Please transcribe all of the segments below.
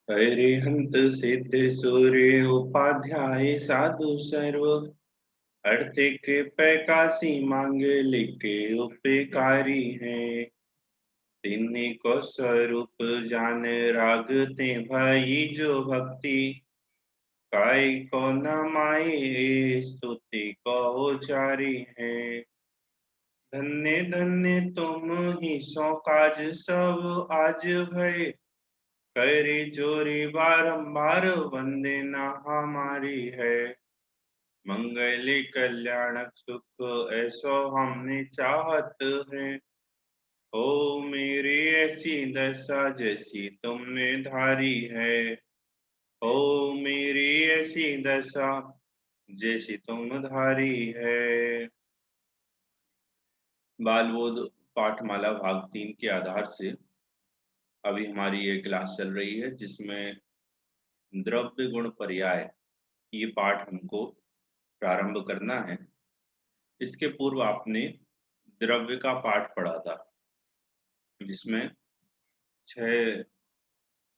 अरिहंत सिद्ध सूर्य उपाध्याय साधु सर्व आर्थिक पैकासी मांगलिक के उपकारी है। तिन्हीं को स्वरूप जान रागते भाई जो भक्ति काय को न माये स्तुति को उचारी है। धन्य धन्य तुम ही सो काज सब आज भय करे जोरी बारंबार वंदना हमारी है। मंगल कल्याणक सुख ऐसो हमने चाहत है। हो मेरी ऐसी दशा जैसी तुमने धारी है। हो मेरी ऐसी दशा जैसी तुम धारी है। बालबोध पाठमाला भाग 3 के आधार से अभी हमारी ये क्लास चल रही है, जिसमें द्रव्य गुण पर्याय ये पाठ हमको प्रारंभ करना है। इसके पूर्व आपने द्रव्य का पाठ पढ़ा था, जिसमें 6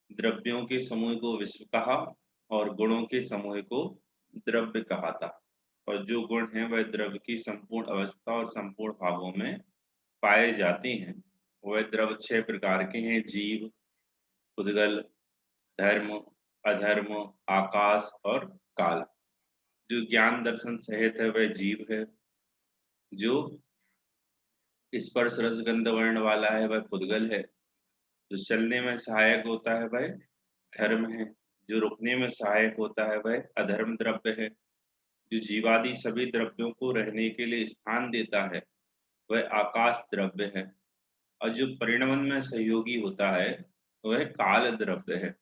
द्रव्यों के समूह को विश्व कहा और गुणों के समूह को द्रव्य कहा था। और जो गुण हैं वह द्रव्य की संपूर्ण अवस्था और संपूर्ण भावों में पाए जाते हैं। वह द्रव्य 6 प्रकार के हैं: जीव, उद्गल, धर्म, अधर्म, आकाश और काल। जो ज्ञान दर्शन सहित है वह जीव है। जो स्पर्श रस गंध वर्ण वाला है वह पुद्गल है। जो चलने में सहायक होता है वह धर्म है। जो रुकने में सहायक होता है वह अधर्म द्रव्य है। जो जीवादि सभी द्रव्यों को रहने के लिए स्थान देता है वह आकाश द्रव्य है। और जो परिणमन में सहयोगी होता है वह काल द्रव्य है।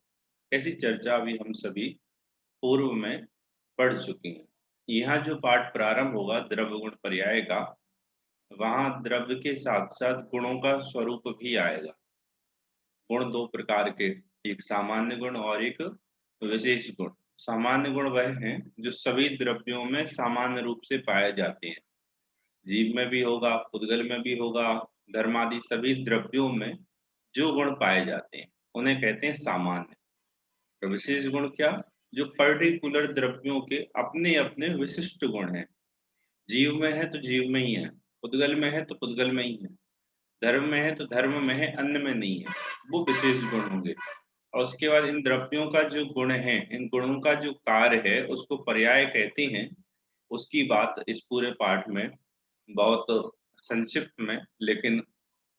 ऐसी चर्चा अभी हम सभी पूर्व में पढ़ चुके हैं। यहाँ जो पाठ प्रारंभ होगा द्रव्य गुण पर्याय का, वहां द्रव्य के साथ साथ गुणों का स्वरूप भी आएगा। गुण 2 प्रकार के, एक सामान्य गुण और एक विशेष गुण। सामान्य गुण वह हैं जो सभी द्रव्यों में सामान्य रूप से पाए जाते हैं। जीव में भी होगा, उद्गल में भी होगा, धर्मादि सभी द्रव्यों में जो गुण पाए जाते हैं उन्हें कहते हैं सामान्य। तो विशेष गुण क्या? जो पर्टिकुलर द्रव्यों के अपने अपने विशिष्ट गुण हैं। जीव में है तो जीव में ही है, उद्गल में है तो उद्गल में ही है, धर्म में है तो धर्म में है, अन्न में नहीं है। वो विशेष गुण होंगे। और उसके बाद इन द्रव्यों का जो गुण है, इन गुणों का जो कार्य है उसको पर्याय कहते हैं। उसकी बात इस पूरे पाठ में बहुत संक्षिप्त में लेकिन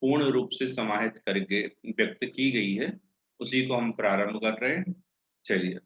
पूर्ण रूप से समाहित करके व्यक्त की गई है। उसी को हम प्रारंभ कर रहे हैं। चलिए।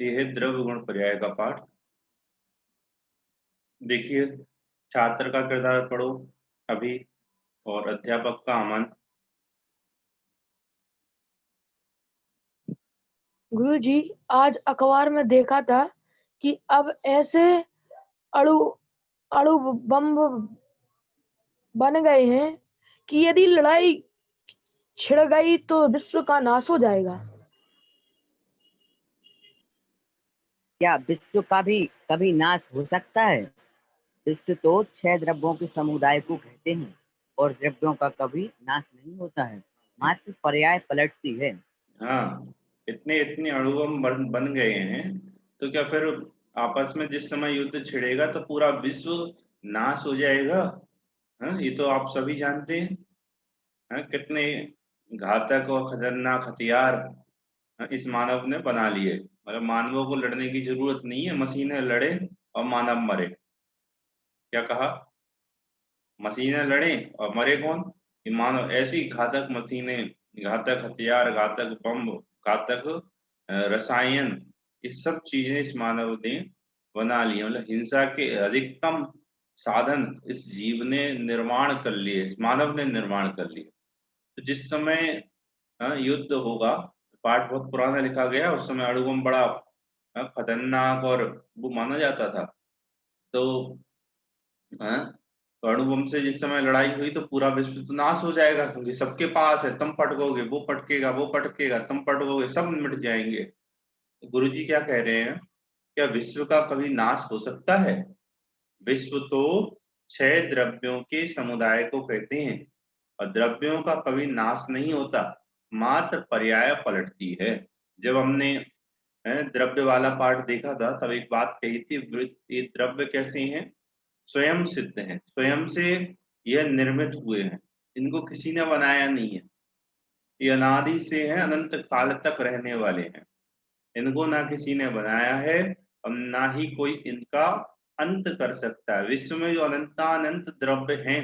ये है द्रव्य गुण पर्याय का पाठ। देखिए, छात्र का किरदार पढ़ो अभी और अध्यापक का अमन। गुरुजी, आज अखबार में देखा था कि अब ऐसे अणु अणु बम बन गए हैं कि यदि लड़ाई छिड़ गई तो विश्व का नाश हो जाएगा। क्या विश्व का भी कभी नाश हो सकता है? विश्व तो 6 द्रव्यों के समुदाय को कहते हैं और द्रव्यों का कभी नाश नहीं होता है, मात्र पर्याय पलटती है। हाँ, इतने इतने अणुबम बन गए हैं, तो क्या फिर आपस में जिस समय युद्ध छिड़ेगा तो पूरा विश्व नाश हो जाएगा? हाँ, ये तो आप सभी जानते हैं। हाँ, कितने घातक और खतरनाक हथियार इस मानव ने बना लिए। मतलब मानवों को लड़ने की जरूरत नहीं है, मशीनें लड़े और मानव मरे। क्या कहा? मशीनें लड़े और मरे कौन? ये मानव। ऐसी घातक मशीनें, घातक हथियार, घातक बम, घातक रसायन, ये सब चीजें इस मानव ने बना ली। मतलब हिंसा के अधिकतम साधन इस जीव ने निर्माण कर लिए, इस मानव ने निर्माण कर लिए। तो जिस समय युद्ध होगा, पाठ बहुत पुराना लिखा गया, उस समय अणुबम बड़ा खतरनाक और वो माना जाता था। तो हाँ, तो अणुबम से जिस समय लड़ाई हुई तो पूरा विश्व तो नाश हो जाएगा, क्योंकि सबके पास है। तुम पटकोगे, वो पटकेगा, वो पटकेगा, तुम पटकोगे, सब मिट जाएंगे। तो गुरुजी क्या कह रहे हैं? क्या विश्व का कभी नाश हो सकता है? विश्व तो 6 द्रव्यों के समुदाय को कहते हैं और द्रव्यों का कभी नाश नहीं होता, मात्र पर्याय पलटती है। जब हमने द्रव्य वाला पाठ देखा था, तब एक बात कही थी, ये द्रव्य कैसे हैं? स्वयं सिद्ध हैं, स्वयं से यह निर्मित हुए हैं, इनको किसी ने बनाया नहीं है। ये अनादि से है, अनंत काल तक रहने वाले हैं। इनको ना किसी ने बनाया है और ना ही कोई इनका अंत कर सकता है। विश्व में जो अनंतानंत द्रव्य हैं,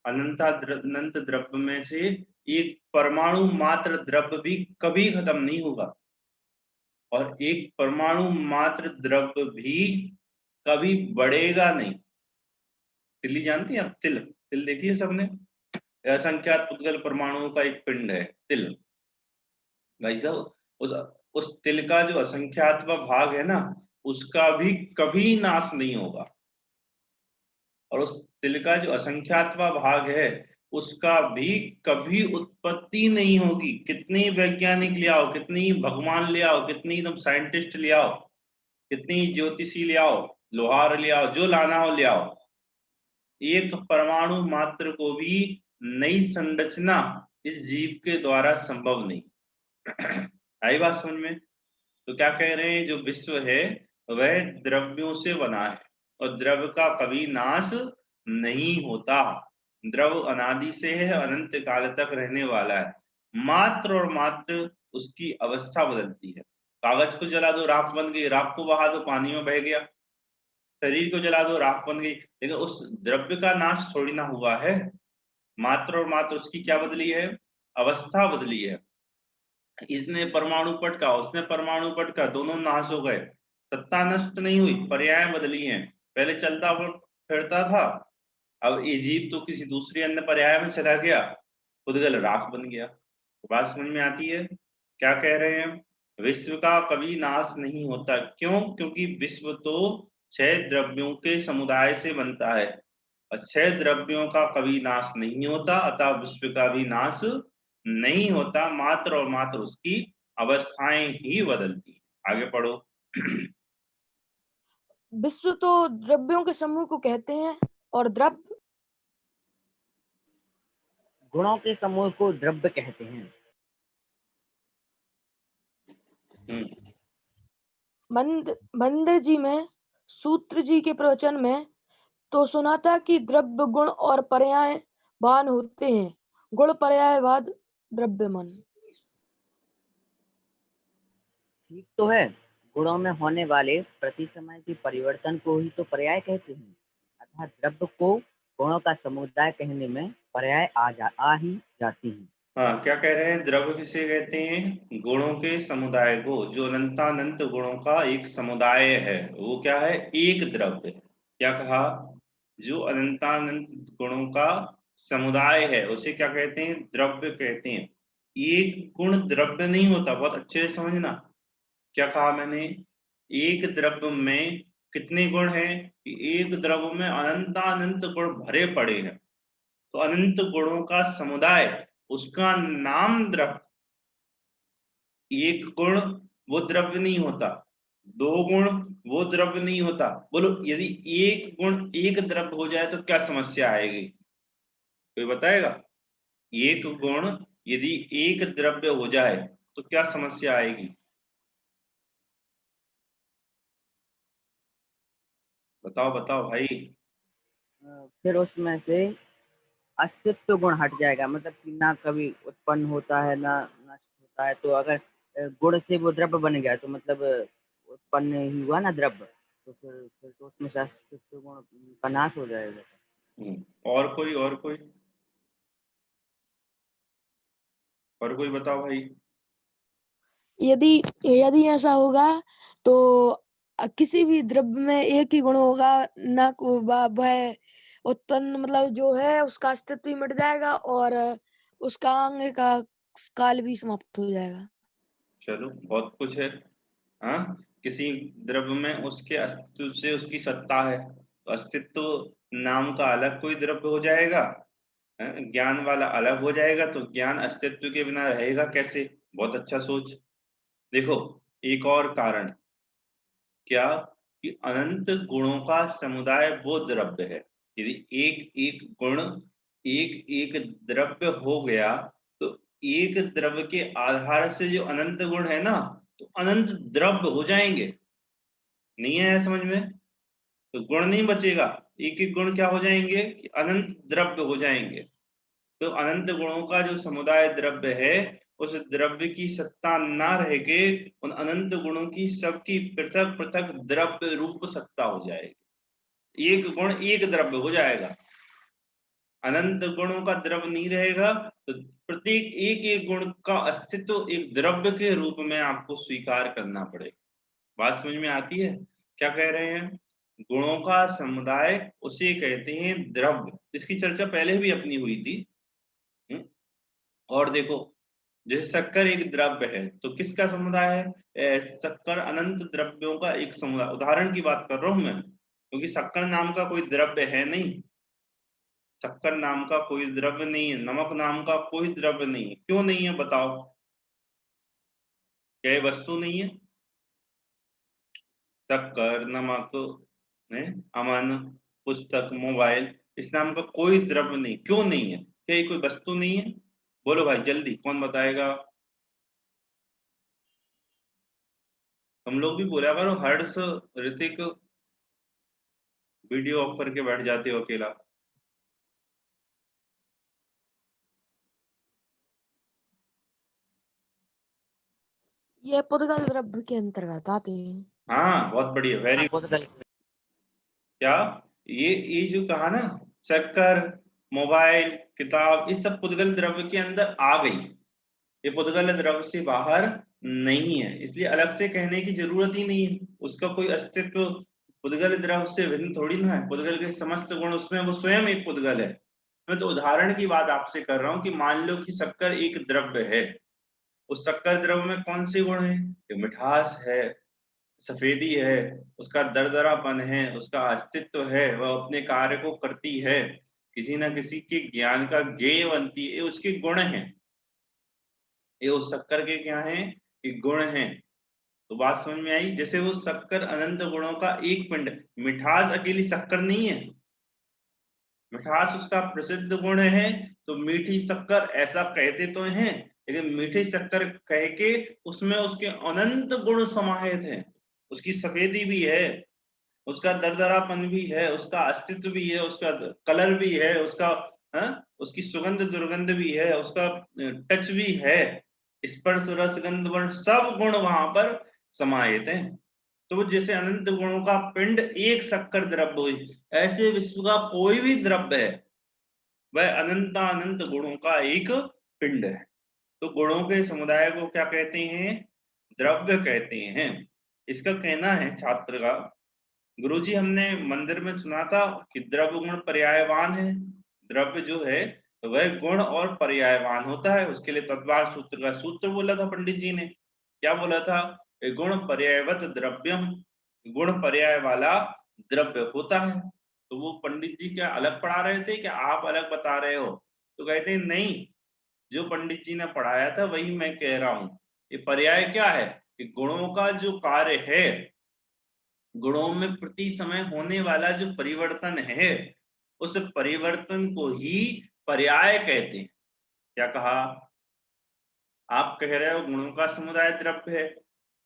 अनंत द्रव्य में से एक परमाणु मात्र द्रव्य भी कभी खत्म नहीं होगा, और एक परमाणु मात्र द्रव्य भी कभी बढ़ेगा नहीं। तिल्ली जानती हैं आप? तिल, तिल देखी है सबने? असंख्यात पुद्गल परमाणुओं का एक पिंड है तिल। भाई साहब, उस तिल का जो असंख्यातवा भाग है ना, उसका भी कभी नाश नहीं होगा। और उस तिल का जो असंख्यातवा भाग है, उसका भी कभी उत्पत्ति नहीं होगी। कितनी वैज्ञानिक ले आओ, कितनी भगवान ले आओ, कितनी एकदम साइंटिस्ट ले आओ, कितनी ज्योतिषी ले आओ, लोहार ले आओ, जो लाना हो ले आओ, एक परमाणु मात्र को भी नई संरचना इस जीव के द्वारा संभव नहीं। आई बात समझ में? तो क्या कह रहे हैं, जो विश्व है वह द्रव्यों से बना है और द्रव्य का कभी नाश नहीं होता। द्रव अनादि से है, अनंत काल तक रहने वाला है, मात्र और मात्र उसकी अवस्था बदलती है। कागज को जला दो, राख बन गई, राख को बहा दो, पानी में बह गया। शरीर को जला दो, राख बन गई, लेकिन उस द्रव्य का नाश थोड़ी ना हुआ है। मात्र और मात्र उसकी क्या बदली है? अवस्था बदली है। इसने परमाणु पटका, उसने परमाणु पटका, दोनों नाश हो गए, सत्ता नष्ट नहीं हुई, पर्याय बदली हैं। पहले चलता फिरता था, अब ये जीव तो किसी दूसरे अन्य पर्याय में चला गया, उदगल राख बन गया। तो बात समझ में आती है? क्या कह रहे हैं? विश्व का कभी नाश नहीं होता। क्यों? क्योंकि विश्व तो 6 द्रव्यों के समुदाय से बनता है और 6 द्रव्यों का कभी नाश नहीं होता, अतः विश्व का भी नाश नहीं होता, मात्र और मात्र उसकी अवस्थाएं ही बदलती। आगे पढ़ो। विश्व तो द्रव्यों के समूह को कहते हैं और द्रव्य गुणों के समूह को द्रव्य कहते हैं। मंदिर जी में सूत्र जी के प्रवचन में तो सुना था कि द्रव्य गुण और पर्यायवान होते हैं। गुण पर्यायवाद द्रव्यमान। ठीक तो है, गुणों में होने वाले प्रति समय के परिवर्तन को ही तो पर्याय कहते हैं। अर्थात द्रव्य को गुणों का समुदाय कहने में पर्याय आ ही जाती है। हाँ, क्या कह रहे हैं? द्रव्य किसे कहते हैं? गुणों के समुदाय को। जो अनंतानंत गुणों का एक समुदाय है, वो क्या है? एक द्रव्य। क्या कहा? जो अनंतानंत गुणों का समुदाय है उसे क्या कहते हैं? द्रव्य कहते हैं। एक गुण द्रव्य नहीं होता, बहुत अच्छे से समझना। क्या कहा मैंने? एक द्रव्य में कितने गुण हैं? कि एक द्रव्य में अनंतानंत गुण भरे पड़े हैं। तो अनंत गुणों का समुदाय, उसका नाम द्रव्य। एक गुण वो द्रव्य नहीं होता, दो गुण वो द्रव्य नहीं होता। बोलो यदि एक गुण एक द्रव्य हो जाए तो क्या समस्या आएगी, कोई बताएगा? एक गुण यदि एक द्रव्य हो जाए तो क्या समस्या आएगी? बताओ बताओ भाई। फिर उसमें से अस्तित्व गुण हट जाएगा, मतलब कि ना कभी उत्पन्न होता है ना नष्ट होता है। तो अगर गुण से वो द्रव्य बन गया तो मतलब उत्पन्न ही हुआ ना द्रव्य, तो फिर तो उसमें से अस्तित्व गुण का नाश हो जाएगा। और कोई और कोई बताओ भाई। यदि यदि ऐसा होगा तो किसी भी द्रव्य में एक ही गुण होगा, ना वह उत्पन्न मतलब जो है उसका अस्तित्व ही मिट जाएगा और उसका अंग का काल भी समाप्त हो जाएगा। चलो बहुत कुछ है। हाँ, किसी द्रव्य में उसके अस्तित्व से उसकी सत्ता है, तो अस्तित्व नाम का अलग कोई द्रव्य हो जाएगा, ज्ञान वाला अलग हो जाएगा, तो ज्ञान अस्तित्व के बिना रहेगा कैसे? बहुत अच्छा सोच। देखो एक और कारण क्या, कि अनंत गुणों का समुदाय वो द्रव्य है। यदि एक एक गुण एक एक द्रव्य हो गया तो एक द्रव्य के आधार से जो अनंत गुण है ना, तो अनंत द्रव्य हो जाएंगे। नहीं आया समझ में? तो गुण नहीं बचेगा, एक एक गुण क्या हो जाएंगे कि अनंत द्रव्य हो जाएंगे। तो अनंत गुणों का जो समुदाय द्रव्य है, उस द्रव्य की सत्ता ना रह के उन अनंत गुणों की सबकी पृथक पृथक द्रव्य रूप सत्ता हो जाएगी। एक गुण एक द्रव्य हो जाएगा, अनंत गुणों का द्रव्य नहीं रहेगा, तो प्रत्येक एक एक गुण का अस्तित्व एक द्रव्य के रूप में आपको स्वीकार करना पड़ेगा। बात समझ में आती है? क्या कह रहे हैं? गुणों का समुदाय उसे कहते हैं द्रव्य। इसकी चर्चा पहले भी अपनी हुई थी। और देखो, जैसे शक्कर एक द्रव्य है तो किसका समुदाय है? शक्कर अनंत द्रव्यों का एक समुदाय। उदाहरण की बात कर रहा हूं मैं, क्योंकि शक्कर नाम का कोई द्रव्य है नहीं, शक्कर नाम का कोई द्रव्य नहीं है, नमक नाम का कोई द्रव्य नहीं है। क्यों नहीं है बताओ? क्या ये वस्तु नहीं है? शक्कर, नमक, अमन, पुस्तक, मोबाइल, इस नाम का कोई द्रव्य नहीं। क्यों नहीं है? क्या ये कोई वस्तु नहीं है? बोलो भाई जल्दी, कौन बताएगा? तुम लोग भी बोला करो, हर्ष, ऋतिक वीडियो ऑफ करके बैठ जाते हो अकेला। ये पुद्गल द्रव्य के अंतर्गत आते हैं। हाँ बहुत बढ़िया, वेरी। हाँ बहुत गलत। क्या ये जो कहा ना, शक्कर, मोबाइल, किताब, ये सब पुद्गल द्रव्य के अंदर आ गई। ये पुद्गल द्रव्य से बाहर नहीं है, इसलिए अलग से कहने की जरूरत ही नहीं है। उसका कोई अस्तित्व पुद्गल द्रव्य से भिन्न थोड़ी ना है। पुद्गल के समस्त गुण उसमें, वो स्वयं एक पुद्गल है। मैं तो उदाहरण की बात आपसे कर रहा हूं कि मान लो कि शक्कर एक द्रव्य है, उस शक्कर द्रव्य में कौन से गुण है? मिठास है, सफेदी है, उसका दरदरापन है, उसका अस्तित्व है, वह अपने कार्य को करती है, किसी ना किसी के ज्ञान का ज्ञेय बनती है, ये उसके गुण हैं। ये उस शक्कर के क्या हैं? ये गुण हैं। तो बात समझ में आई? जैसे वो शक्कर अनंत गुणों का एक पिंड। मिठास अकेली शक्कर नहीं है, मिठास उसका प्रसिद्ध गुण है। तो मीठी शक्कर ऐसा कहते तो हैं, लेकिन मीठी शक्कर कह के उसमें उसके अनंत गुण समाहित हैं। उसकी सफेदी भी है, उसका दरदरापन भी है, उसका अस्तित्व भी है, उसका कलर भी है, उसका उसकी सुगंध दुर्गंध भी है, उसका टच भी है, स्पर्श रस गंध वर्ण सब गुण वहां पर समाहित हैं। तो वो जैसे अनंत गुणों का पिंड एक शक्कर द्रव्य हुई, ऐसे विश्व का कोई भी द्रव्य है वह अनंत अनंत गुणों का एक पिंड है। तो गुणों के समुदाय को क्या कहते हैं? द्रव्य कहते हैं। इसका कहना है छात्र का, गुरुजी हमने मंदिर में सुना था कि द्रव्य गुण पर्यायवान है। द्रव्य जो है वह गुण और पर्यायवान होता है। उसके लिए तत्वार सूत्र का सूत्र बोला था पंडित जी ने। क्या बोला था? गुण पर्यायवत द्रव्यम, गुण पर्याय वाला द्रव्य होता है। तो वो पंडित जी क्या अलग पढ़ा रहे थे, क्या आप अलग बता रहे हो? तो कहते हैं नहीं, जो पंडित जी ने पढ़ाया था वही मैं कह रहा हूं। ये पर्याय क्या है? कि गुणों का जो कार्य है गुणों में प्रति समय होने वाला जो परिवर्तन है उस परिवर्तन को ही पर्याय कहते हैं। क्या कहा? आप कह रहे हो गुणों का समुदाय द्रव्य है,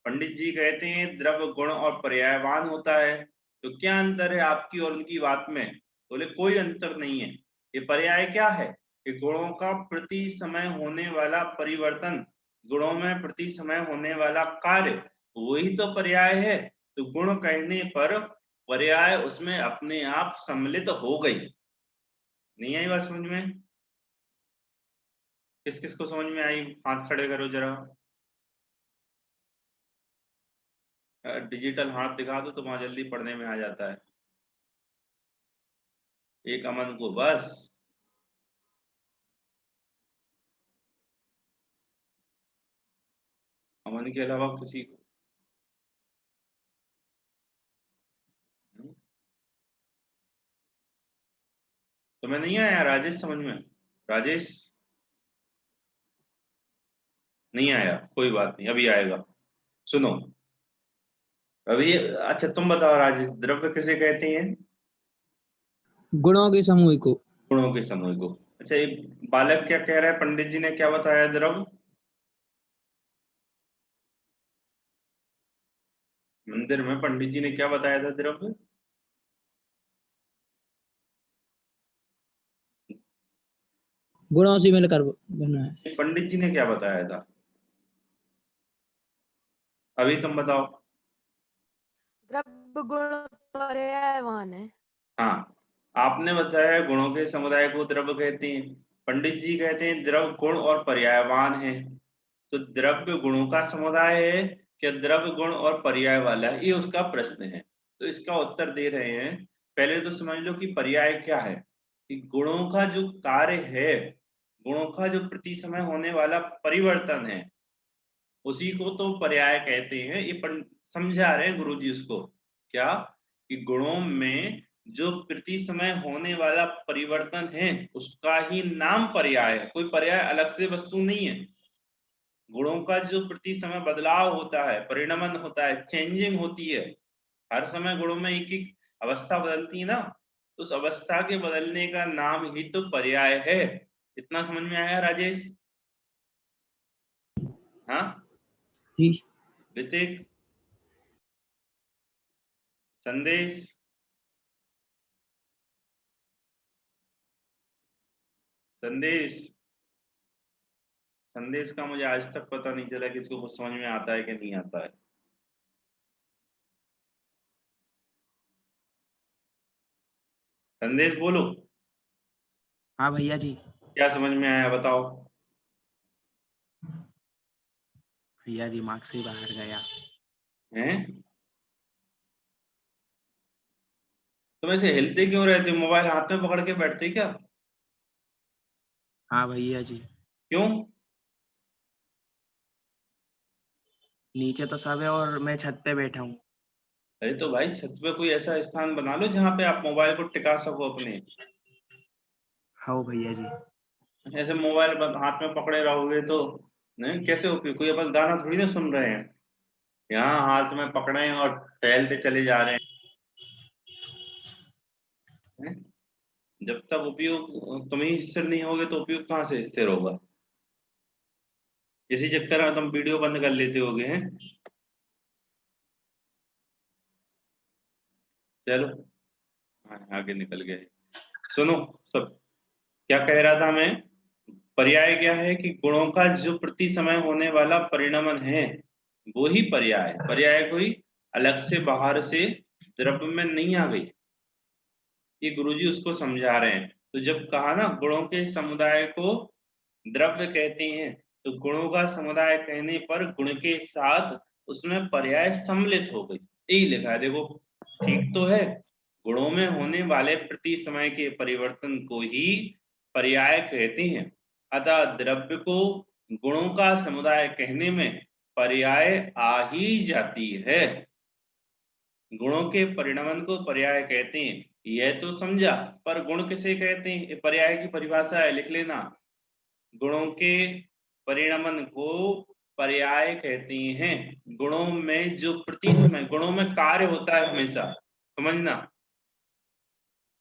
पंडित जी कहते हैं द्रव्य गुण और पर्यायवान होता है, तो क्या अंतर है आपकी और उनकी बात में? बोले कोई अंतर नहीं है। ये पर्याय क्या है? कि गुणों का प्रति समय होने वाला परिवर्तन, गुणों में प्रति समय होने वाला कार्य, वही तो पर्याय है। तो गुण कहने पर पर्याय उसमें अपने आप सम्मिलित हो गई। नहीं आई बात समझ में? किस किस को समझ में आई? हाथ खड़े करो जरा। डिजिटल हाथ दिखा दो तो वहां जल्दी पढ़ने में आ जाता है। एक अमन को बस। अमन के अलावा किसी को? तुम्हें नहीं आया राजेश समझ में? राजेश नहीं आया, कोई बात नहीं, अभी आएगा। सुनो अभी, अच्छा तुम बताओ राजेश, द्रव्य किसे कहते हैं? गुणों के समूह को। गुणों के समूह को। अच्छा ये बालक क्या कह रहा है? पंडित जी ने क्या बताया द्रव्य? मंदिर में पंडित जी ने क्या बताया था द्रव्य? गुणों से मिलकर बना है। पंडित जी ने क्या बताया था? अभी तुम बताओ। द्रव्य गुण पर्यायवान है। हाँ, आपने बताया गुणों के समुदाय को द्रव्य कहते हैं, पंडित जी कहते हैं द्रव्य गुण और पर्यायवान है। तो द्रव्य गुणों का समुदाय है क्या द्रव्य गुण और पर्याय वाला है? ये उसका प्रश्न है। तो इसका उत्तर दे रहे हैं। पहले तो समझ लो कि पर्याय क्या है। कि गुणों का जो कार्य है, गुणों का जो प्रति समय होने वाला परिवर्तन है, उसी को तो पर्याय कहते हैं। ये समझा रहे हैं गुरुजी उसको। क्या? कि गुणों में जो प्रति समय होने वाला परिवर्तन है उसका ही नाम पर्याय है, कोई पर्याय अलग से वस्तु नहीं है। गुणों का जो प्रति समय बदलाव होता है, परिणमन होता है, चेंजिंग होती है, हर समय गुणों में एक एक अवस्था बदलती है ना, उस अवस्था के बदलने का नाम ही तो पर्याय है। इतना समझ में आया राजेश? हाँ जी। ऋतिक, संदेश, संदेश, संदेश का मुझे आज तक पता नहीं चला कि इसको कुछ समझ में आता है कि नहीं आता है। संदेश बोलो। हाँ भैया जी। क्या समझ में आया बताओ। भैया दिमाग से ही बाहर गया। हैं? तुम ऐसे हिलते क्यों रहते हो? मोबाइल हाथ में पकड़ के बैठते क्या? हाँ भैया जी। क्यों? नीचे तो सब है और मैं छत पे बैठा हूँ। अरे तो भाई छत पे कोई ऐसा स्थान बना लो जहाँ पे आप मोबाइल को टिका सको अपने। हाँ भैया जी। ऐसे मोबाइल हाथ में पकड़े रहोगे तो नहीं, कैसे उपयोग? कोई अपन गाना थोड़ी ना सुन रहे हैं, यहाँ हाथ में पकड़े हैं और टहलते चले जा रहे हैं। जब तक उपयोग तुम ही स्थिर नहीं होगे तो उपयोग कहाँ से स्थिर होगा? इसी चक्कर में तुम वीडियो बंद कर लेते होगे हैं। चलो आगे निकल गए। सुनो सब, क्या कह रहा था मैं? पर्याय क्या है? कि गुणों का जो प्रति समय होने वाला परिणमन है वो ही पर्याय। पर्याय कोई अलग से बाहर से द्रव्य में नहीं आ गई। ये गुरुजी उसको समझा रहे हैं। तो जब कहा ना गुणों के समुदाय को द्रव्य कहते हैं, तो गुणों का समुदाय कहने पर गुण के साथ उसमें पर्याय सम्मिलित हो गई। यही लिखा है देखो, ठीक तो है। गुणों में होने वाले प्रति समय के परिवर्तन को ही पर्याय कहते हैं। अतः द्रव्य को गुणों का समुदाय कहने में पर्याय आ ही जाती है। गुणों के परिणमन को पर्याय कहते हैं, यह तो समझा। पर गुण किसे कहते हैं? ये पर्याय की परिभाषा है, लिख लेना। गुणों के परिणमन को पर्याय कहते हैं। गुणों में जो प्रति समय, गुणों में कार्य होता है हमेशा, समझना,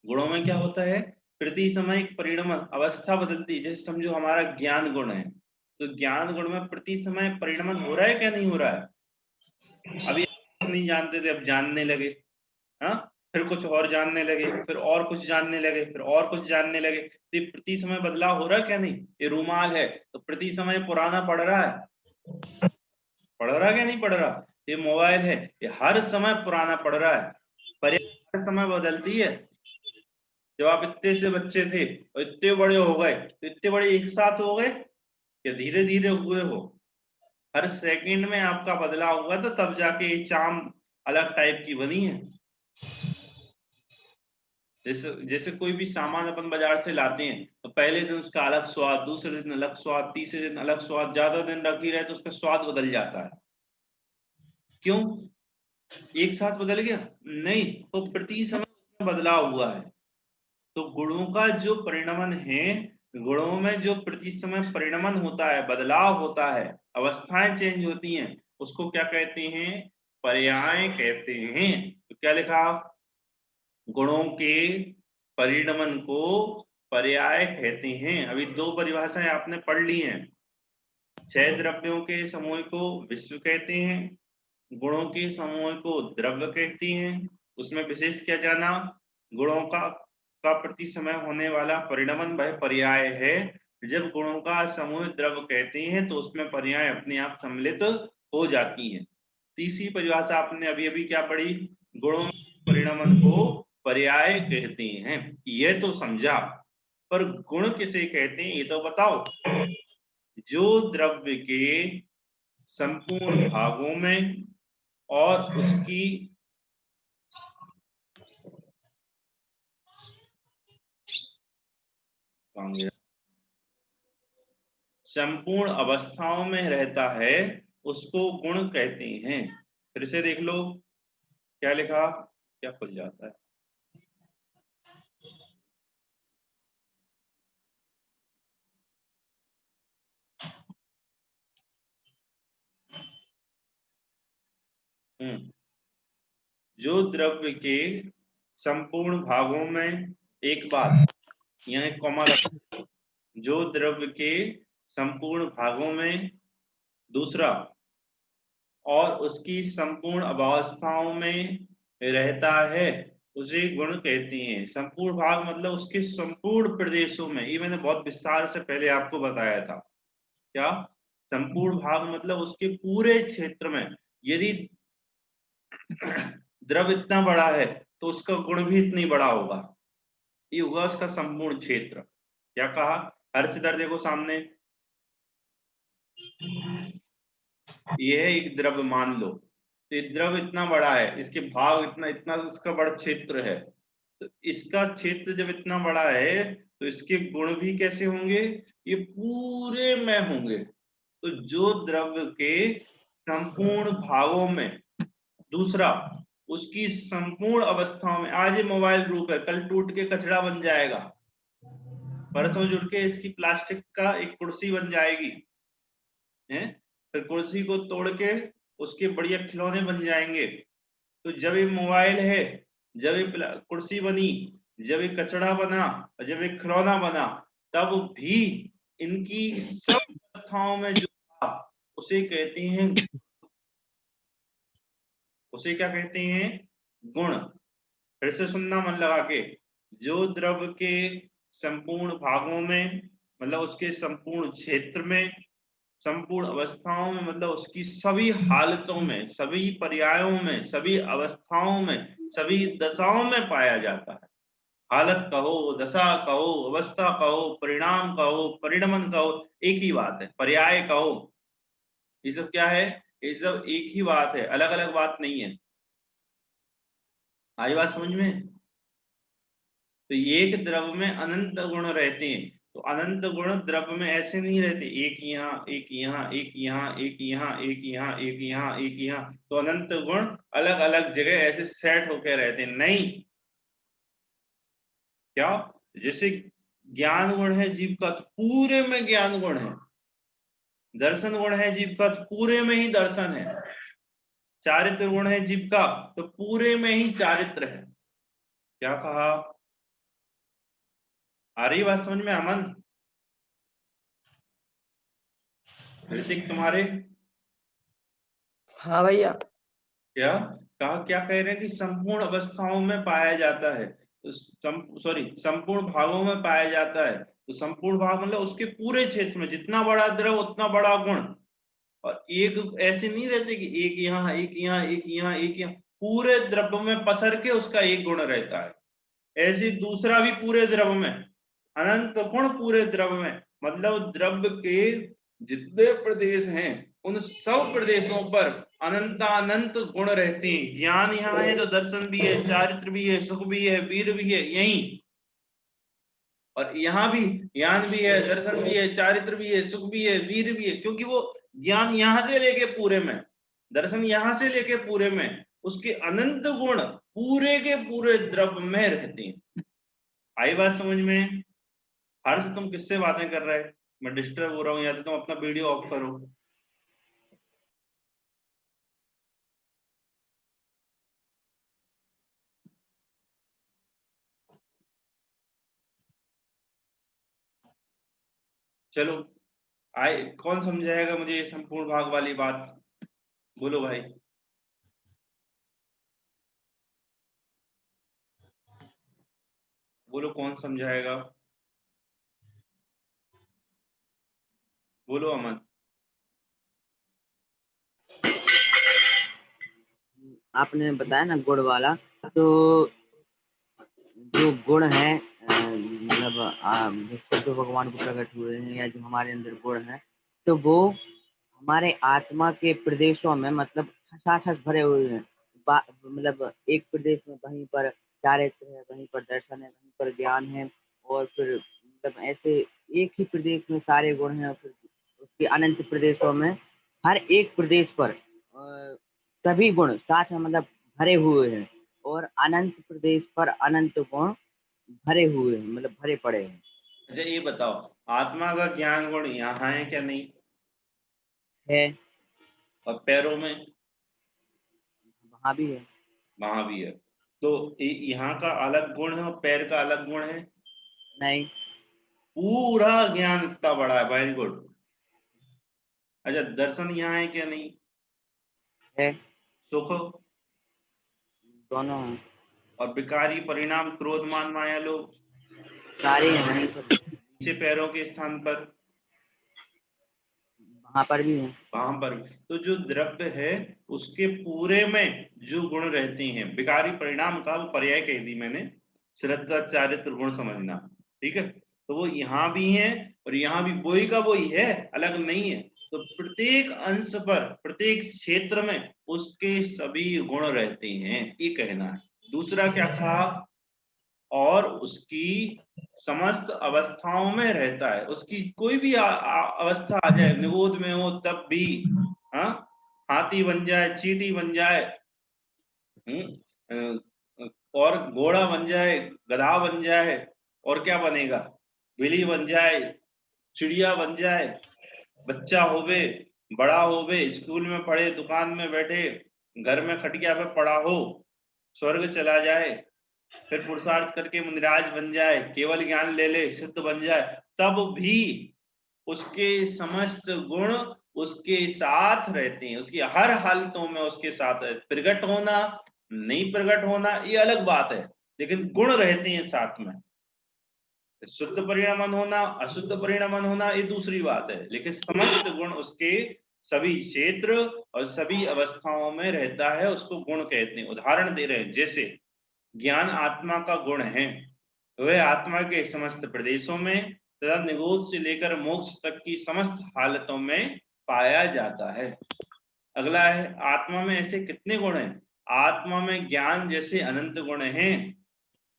गुणों में क्या होता है, प्रति समय एक परिणमन, अवस्था बदलती है। जैसे समझो हमारा ज्ञान गुण है, तो ज्ञान गुण में प्रति समय परिणमन हो रहा है क्या नहीं हो रहा है? अभी नहीं जानते थे, अब जानने लगे, हाँ, फिर कुछ और जानने लगे, फिर और कुछ जानने लगे, फिर और कुछ जानने लगे, तो ये प्रति समय बदलाव हो रहा है क्या नहीं? ये रूमाल है तो प्रति समय पुराना पड़ रहा है, पढ़ रहा क्या नहीं पढ़ रहा? ये मोबाइल है, ये हर समय पुराना पढ़ रहा है। पर्याय हर समय बदलती है। जब आप इतने से बच्चे थे और इतने बड़े हो गए, तो इतने बड़े एक साथ हो गए या धीरे धीरे हुए हो? हर सेकंड में आपका बदलाव हुआ, तो तब जाके ये चाम अलग टाइप की बनी है। जैसे जैसे कोई भी सामान अपन बाजार से लाते हैं, तो पहले दिन उसका अलग स्वाद, दूसरे दिन अलग स्वाद, तीसरे दिन अलग स्वाद, ज्यादा दिन रखी रहे तो उसका स्वाद बदल जाता है। क्यों? एक साथ बदल गया? नहीं, तो प्रति समय बदलाव हुआ है। तो गुणों का जो परिणमन है, गुणों में जो प्रति समय परिणमन होता है, बदलाव होता है, अवस्थाएं चेंज होती हैं, उसको क्या कहते हैं? पर्याय कहते हैं। तो क्या लिखा? गुणों के परिणमन को पर्याय कहते हैं। अभी दो परिभाषाएं आपने पढ़ ली हैं। 6 द्रव्यों के समूह को विश्व कहते हैं, गुणों के समूह को द्रव्य कहती हैं। उसमें विशेष क्या जाना? गुणों का प्रति समय होने वाला परिणमन वह पर्याय है। जब गुणों का समूह द्रव्य कहते हैं तो उसमें पर्याय अपने आप सम्मिलित हो जाती हैं। तीसरी परिभाषा आपने अभी अभी क्या पढ़ी? गुणों परिणमन को पर्याय कहते हैं। यह तो समझा, पर गुण किसे कहते हैं ये तो बताओ। जो द्रव्य के संपूर्ण भागों में और उसकी संपूर्ण अवस्थाओं में रहता है, उसको गुण कहते हैं। फिर से देख लो क्या लिखा, क्या खुल जाता है। जो द्रव्य के संपूर्ण भागों में, एक बात यहाँ एक कॉमा लगा, जो द्रव्य के संपूर्ण भागों में, दूसरा, और उसकी संपूर्ण अवस्थाओं में रहता है, उसे गुण कहते हैं। संपूर्ण भाग मतलब उसके संपूर्ण प्रदेशों में, ये मैंने बहुत विस्तार से पहले आपको बताया था। क्या? संपूर्ण भाग मतलब उसके पूरे क्षेत्र में। यदि द्रव इतना बड़ा है तो उसका गुण भी इतनी बड़ा होगा, ये होगा उसका संपूर्ण क्षेत्र। क्या कहा? हर्षिधर देखो सामने, यह एक द्रव्य मान लो, तो ये द्रव इतना बड़ा है, इसके भाग इतना इतना इसका बड़ा क्षेत्र है, तो इसका क्षेत्र जब इतना बड़ा है तो इसके गुण भी कैसे होंगे? ये पूरे में होंगे। तो जो द्रव्य के संपूर्ण भागों में, दूसरा उसकी संपूर्ण अवस्थाओं में, आज ये मोबाइल ग्रुप है, कल टूट के कचरा बन जाएगा, परसों जुड़ के इसकी प्लास्टिक का एक कुर्सी बन जाएगी है, फिर कुर्सी को तोड़ के उसके बढ़िया खिलौने बन जाएंगे। तो जब ये मोबाइल है, जब ये कुर्सी बनी, जब ये कचड़ा बना, जब ये खिलौना बना, तब भी इनकी सब अवस्थाओं में जो था उसे कहते हैं, उसे क्या कहते हैं? गुण। फिर से सुनना मन लगा के, जो द्रव्य के संपूर्ण भागों में मतलब उसके संपूर्ण क्षेत्र में, संपूर्ण अवस्थाओं में मतलब उसकी सभी हालतों में, सभी पर्यायों में, सभी अवस्थाओं में, सभी दशाओं में पाया जाता है। हालत कहो, दशा कहो, अवस्था कहो, परिणाम कहो, परिणमन कहो, एक ही बात है। पर्याय कहो, ये सब क्या है? ये सब एक ही बात है, अलग अलग बात नहीं है। आई बात समझ में? तो एक द्रव्य में अनंत गुण रहते हैं, तो अनंत गुण द्रव्य में ऐसे नहीं रहते, एक यहाँ, एक यहाँ, एक यहाँ, एक यहाँ, एक यहाँ, एक यहाँ, एक यहाँ, तो अनंत गुण अलग अलग जगह ऐसे सेट होकर रहते हैं। नहीं, क्या? जैसे ज्ञान गुण है जीव का, तो पूरे में ज्ञान गुण है, दर्शन गुण है जीव का तो पूरे में ही दर्शन है, चारित्र गुण है जीव का तो पूरे में ही चारित्र है। क्या कहा, आ रही बात समझ में अमन? ऋतिक तुम्हारे? हाँ भैया। क्या कहा, क्या कह रहे हैं कि संपूर्ण अवस्थाओं में पाया जाता है, तो संपूर्ण भागों में पाया जाता है। तो संपूर्ण भाग मतलब उसके पूरे क्षेत्र में, जितना बड़ा द्रव उतना बड़ा गुण। और एक ऐसे नहीं रहते कि एक यहाँ एक यहाँ एक यहाँ एक यहाँ, पूरे द्रव्य में पसर के उसका एक गुण रहता है। ऐसे दूसरा भी पूरे द्रव्य में अनंत गुण, पूरे द्रव्य में मतलब द्रव्य के जितने प्रदेश हैं उन सब प्रदेशों पर अनंत गुण रहते हैं। ज्ञान यहाँ है तो दर्शन भी है, चारित्र भी है, सुख भी है, वीर भी है यही। और यहाँ भी ज्ञान भी है, दर्शन भी है, चारित्र भी है, सुख भी है, वीर भी है, क्योंकि वो ज्ञान यहां से लेके पूरे में, दर्शन यहां से लेके पूरे में, उसके अनंत गुण पूरे के पूरे द्रव्य में रहते हैं। आई बात समझ में? हर्ष तुम किससे बातें कर रहे हैं? मैं डिस्टर्ब हो रहा हूँ या तो तुम अपना वीडियो ऑफ करो। चलो आए, कौन समझाएगा मुझे ये संपूर्ण भाग वाली बात? बोलो भाई। बोलो कौन समझाएगा? बोलो अमन। आपने बताया ना गुण वाला, तो जो गुण है मतलब जिससे तो भगवान को प्रकट हुए हैं या जो हमारे अंदर गुण है, तो वो हमारे आत्मा के प्रदेशों में मतलब ठसाठस भरे हुए हैं। मतलब एक प्रदेश में कहीं पर चारित्र है, कहीं पर दर्शन है, कहीं पर ज्ञान है, और फिर मतलब ऐसे एक ही प्रदेश में सारे गुण हैं, और फिर उसके अनंत प्रदेशों में हर एक प्रदेश पर सभी गुण साथ में मतलब भरे हुए हैं, और अनंत प्रदेश पर अनंत गुण भरे हुए हैं, मतलब भरे पड़े हैं। अच्छा ये बताओ, आत्मा का ज्ञान गुण यहाँ है क्या? नहीं है, और पैरों में? वहां भी है। वहां भी है। तो यहाँ का अलग गुण है और पैर का अलग गुण है? नहीं। पूरा ज्ञान इतना बड़ा है, वेरी गुड। अच्छा दर्शन यहाँ है क्या? नहीं है, सुख दोनों हैं। और विकारी परिणाम, क्रोध मान माया लोभ, सारे हैं वहीं पर, नीचे पैरों के स्थान पर, वहां पर भी है। वहां पर भी। तो जो द्रव्य है उसके पूरे में जो गुण रहते हैं, विकारी परिणाम का वो पर्याय कह दी मैंने, श्रद्धा चारित्र गुण समझना, ठीक है? तो वो यहाँ भी है और यहाँ भी वही का वही है, अलग नहीं है। तो प्रत्येक अंश पर, प्रत्येक क्षेत्र में उसके सभी गुण रहते हैं, ये कहना है। दूसरा क्या कहा, और उसकी समस्त अवस्थाओं में रहता है, उसकी कोई भी अवस्था आ जाए, निगोद में हो तब भी, हाँ, हाथी बन जाए, चींटी बन जाए, और घोड़ा बन जाए, गधा बन जाए, और क्या बनेगा, बिल्ली बन जाए, चिड़िया बन जाए, बच्चा होवे, बड़ा होवे, स्कूल में पढ़े, दुकान में बैठे, घर में खटिया पे पड़ा हो, स्वर्ग चला जाए, फिर पुरुषार्थ करके मुनिराज बन जाए, केवल ज्ञान ले ले, सिद्ध बन जाए, तब भी उसके समस्त गुण उसके साथ रहते हैं, उसकी हर हालतों में उसके साथ है। प्रकट होना नहीं प्रकट होना ये अलग बात है, लेकिन गुण रहते हैं साथ में। शुद्ध परिणामन होना, अशुद्ध परिणामन होना ये दूसरी बात है, लेकिन समस्त गुण उसके सभी क्षेत्र और सभी अवस्थाओं में रहता है, उसको गुण कहते हैं। उदाहरण दे रहे हैं, जैसे ज्ञान आत्मा का गुण है, वह आत्मा के समस्त प्रदेशों में तथा निगोद से लेकर मोक्ष तक की समस्त हालतों में पाया जाता है। अगला है, आत्मा में ऐसे कितने गुण हैं? आत्मा में ज्ञान जैसे अनंत गुण हैं।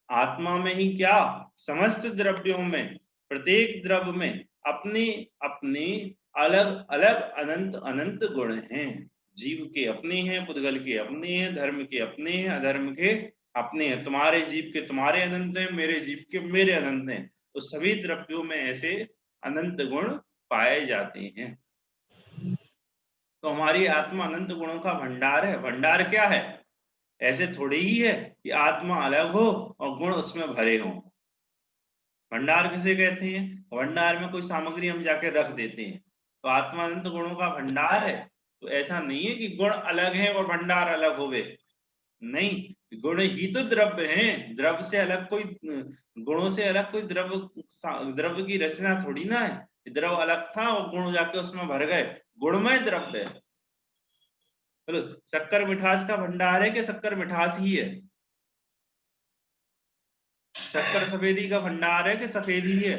आत्मा में ही क्या, समस्त द्रव्यों में, प्रत्येक द्रव्य में अपने अपने अलग अलग अनंत अनंत गुण हैं। जीव के अपने हैं, पुद्गल के अपने हैं, धर्म के अपने हैं, अधर्म के अपने हैं। तुम्हारे जीव के तुम्हारे अनंत हैं, मेरे जीव के मेरे अनंत हैं। तो सभी द्रव्यों में ऐसे अनंत गुण पाए जाते हैं। तो हमारी आत्मा अनंत गुणों का भंडार है। भंडार क्या है? ऐसे थोड़ी ही है कि आत्मा अलग हो और गुण उसमें भरे हों। भंडार किसे कहते हैं? भंडार में कोई सामग्री हम जाके रख देते हैं, तो आत्मा अनंत गुणों का भंडार है। तो ऐसा नहीं है कि गुण अलग है और भंडार अलग हो गए, नहीं, गुण ही तो द्रव्य हैं। द्रव्य से अलग कोई, गुणों से अलग कोई द्रव्य की रचना थोड़ी ना है। द्रव्य अलग था और गुण जाके उसमें भर गए, गुणमय द्रव्य है। बोलो, शक्कर मिठास का भंडार है कि शक्कर मिठास ही है? शक्कर सफेदी का भंडार है कि सफेद ही है?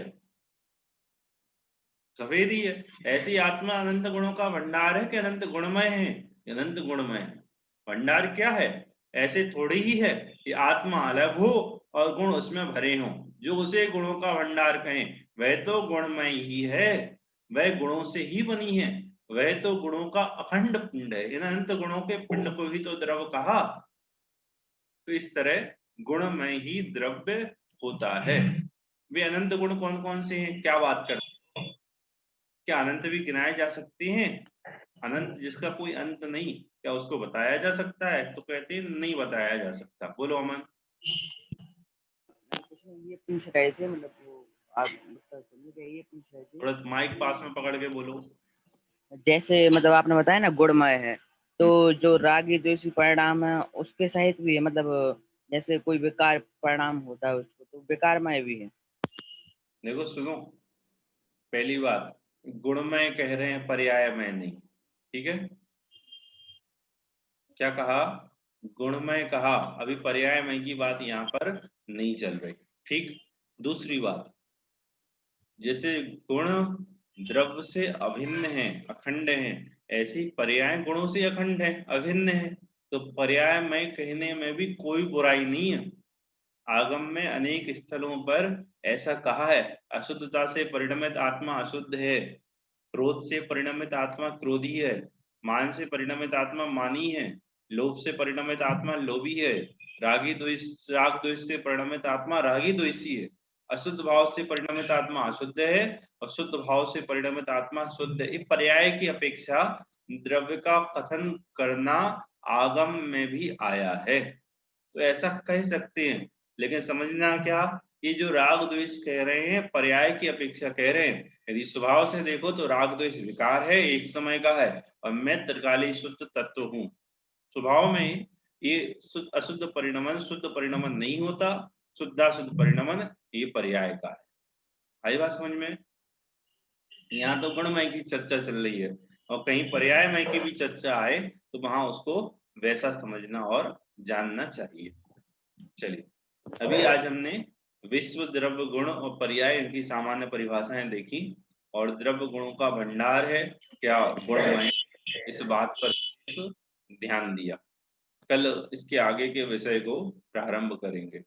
सफेद ही है। ऐसी आत्मा अनंत गुणों का भंडार है कि अनंत गुणमय है? अनंत गुणमय। भंडार क्या है? ऐसे थोड़ी ही है कि आत्मा अलग हो और गुण उसमें भरे हों। जो उसे गुणों का भंडार कहें वह तो गुणमय ही है, वह गुणों से ही बनी है, वह तो गुणों का अखंड पिंड है। इन अनंत गुणों के पिंड को ही तो द्रव्य कहा। तो इस तरह गुणमय ही द्रव्य होता है। वे अनंत गुण कौन कौन से हैं? क्या बात करते हैं? क्या अनंत भी गिनाए जा सकते हैं? अनंत जिसका कोई अंत नहीं, क्या उसको बताया जा सकता है? तो कहते हैं नहीं बताया जा सकता। बोलो अमन। कुछ नहीं, ये पूछ रहे थे, मतलब वो आप समझ गए, ये पूछ रहे थे थोड़ा माइक पास में पकड़ के बोलो। जैसे मतलब आपने बताया ना गुणमय है, तो जो रागी द्वेषी परिणाम है उसके सहित भी है, मतलब जैसे कोई विकार परिणाम होता है उसको तो विकारमय भी है। देखो सुनो, पहली बात, गुणमय कह रहे हैं, पर्यायमय नहीं। ठीक है, क्या कहा? गुणमय कहा, अभी पर्यायमय की बात यहाँ पर नहीं चल रही। ठीक, दूसरी बात, जैसे गुण द्रव्य से अभिन्न है, अखंड है, ऐसे ही पर्याय गुणों से अखंड है, अभिन्न है। तो पर्यायमय कहने में भी कोई बुराई नहीं है। आगम में अनेक स्थलों पर ऐसा कहा है, अशुद्धता से परिणमित आत्मा अशुद्ध है, क्रोध से परिणमित आत्मा क्रोधी है, मान से परिणमित आत्मा मानी है, लोभ से परिणमित आत्मा लोभी है, राग द्वेष से परिणमित आत्मा रागी द्वेषी है, अशुद्ध भाव से परिणमित आत्मा अशुद्ध है और शुद्ध भाव से परिणमित आत्मा शुद्ध है। इस पर्याय की अपेक्षा द्रव्य का कथन करना आगम में भी आया है, तो ऐसा कह सकते हैं। लेकिन समझना क्या, ये जो राग द्वेष कह रहे हैं पर्याय की अपेक्षा कह रहे हैं। यदि स्वभाव से देखो तो राग द्वेष विकार है, एक समय का है, और मैं त्रिकाली शुद्ध तत्व हूँ। स्वभाव में ये अशुद्ध परिणमन शुद्ध परिणमन नहीं होता, शुद्धाशुद्ध परिणमन ये पर्याय का है। आई बात समझ में? यहाँ तो गुणमय की चर्चा चल रही है, और कहीं पर्यायमय की भी चर्चा आए तो वहां उसको वैसा समझना और जानना चाहिए। चलिए, अभी आज हमने विश्व, द्रव्य, गुण और पर्याय, इनकी सामान्य परिभाषाएं देखी, और द्रव्य गुणों का भंडार है, क्या गुणमय, इस बात पर ध्यान दिया। कल इसके आगे के विषय को प्रारंभ करेंगे।